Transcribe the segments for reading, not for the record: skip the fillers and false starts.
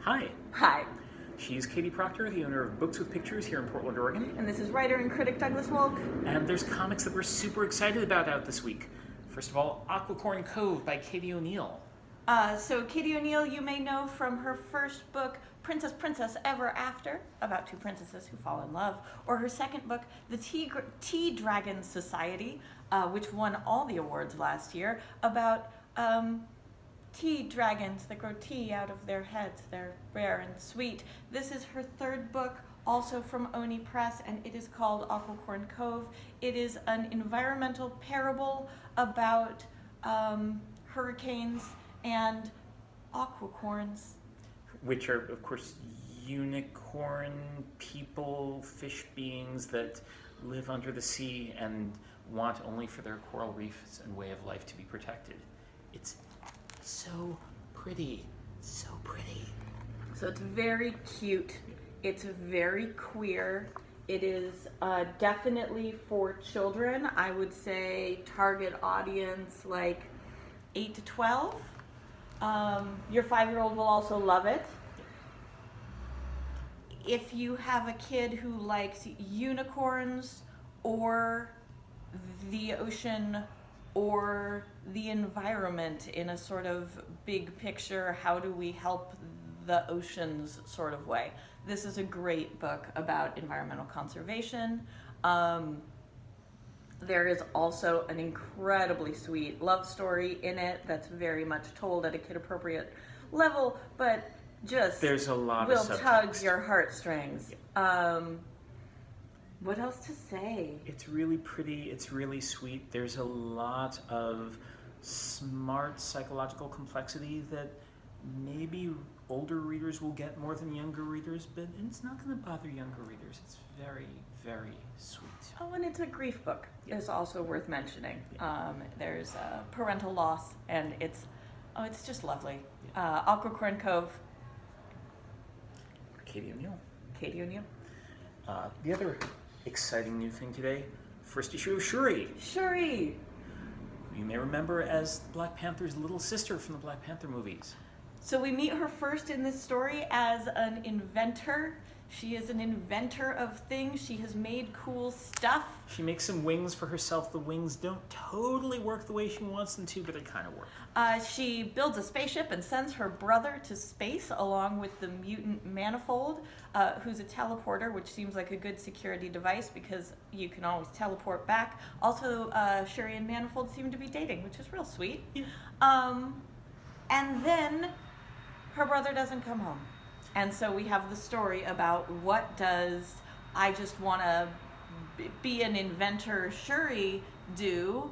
Hi. Hi. She's Katie Proctor, the owner of BwP Picks here in Portland, Oregon. And this is writer and critic Douglas Wolk. And there's comics that we're super excited about out this week. First of all, Aquicorn Cove by Katie O'Neill. So Katie O'Neill you may know from her first book, Princess Ever After, about two princesses who fall in love, or her second book, The Tea Dragon Society, which won all the awards last year, about tea dragons that grow tea out of their heads. They're rare and sweet. This is her third book, also from Oni Press, and it is called Aquicorn Cove. It is an environmental parable about hurricanes and aquicorns. Which are, of course, unicorn people, fish beings that live under the sea and want only for their coral reefs and way of life to be protected. It's so pretty, so pretty. So it's very cute. It's very queer. It is definitely for children. I would say target audience like 8 to 12. Your 5-year-old will also love it. If you have a kid who likes unicorns or the ocean or the environment in a sort of big picture, how do we help the oceans sort of way, this is a great book about environmental conservation. There is also an incredibly sweet love story in it that's very much told at a kid-appropriate level, but just there's a lot will of subtext. tug your heartstrings. What else to say? It's really pretty, it's really sweet. There's a lot of smart psychological complexity that maybe older readers will get more than younger readers, but it's not going to bother younger readers. It's very, very sweet. Oh, and it's a grief book. It's also worth mentioning. There's parental loss, and it's just lovely. Aquicorn Cove. Katie O'Neill. Katie O'Neill. The other exciting new thing today, first issue of Shuri. Shuri. Who you may remember as Black Panther's little sister from the Black Panther movies. So we meet her first in this story as an inventor. She is an inventor of things. She has made cool stuff. She makes some wings for herself. The wings don't totally work the way she wants them to, but they kind of work. She builds a spaceship and sends her brother to space along with the mutant Manifold, who's a teleporter, which seems like a good security device because you can always teleport back. Also, Shuri and Manifold seem to be dating, which is real sweet. Yeah. And then her brother doesn't come home. And so we have the story about what does I just want to be an inventor Shuri do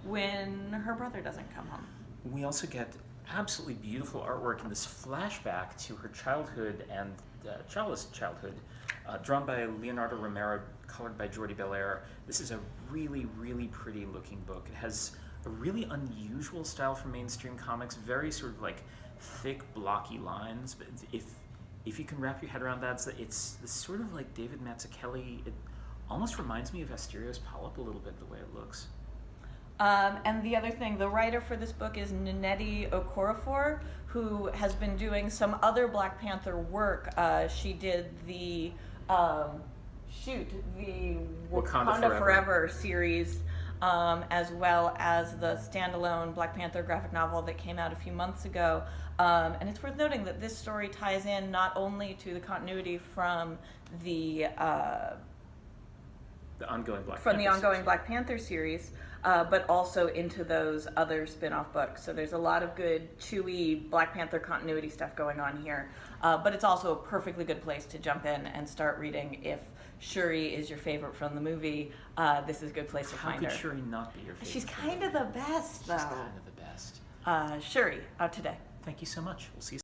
when her brother doesn't come home. We also get absolutely beautiful artwork in this flashback to her childhood and Chavez Childhood, drawn by Leonardo Romero, colored by Jordi Belair. This is a really, really pretty looking book. It has a really unusual style for mainstream comics, very sort of like thick, blocky lines, but if you can wrap your head around that, it's this sort of like David Mazzucchelli. It almost reminds me of Asterios Polyp a little bit, the way it looks. And the other thing, the writer for this book is Nnedi Okorafor, who has been doing some other Black Panther work. She did the Wakanda Forever series, as well as the standalone Black Panther graphic novel that came out a few months ago. And it's worth noting that this story ties in not only to the continuity from the ongoing Black Panther series, but also into those other spin-off books. So there's a lot of good, chewy Black Panther continuity stuff going on here. But it's also a perfectly good place to jump in and start reading. If Shuri is your favorite from the movie, this is a good place to find her. How could Shuri not be your favorite? She's kind of the best, though. She's kind of the best. Shuri, out today. Thank you so much. We'll see you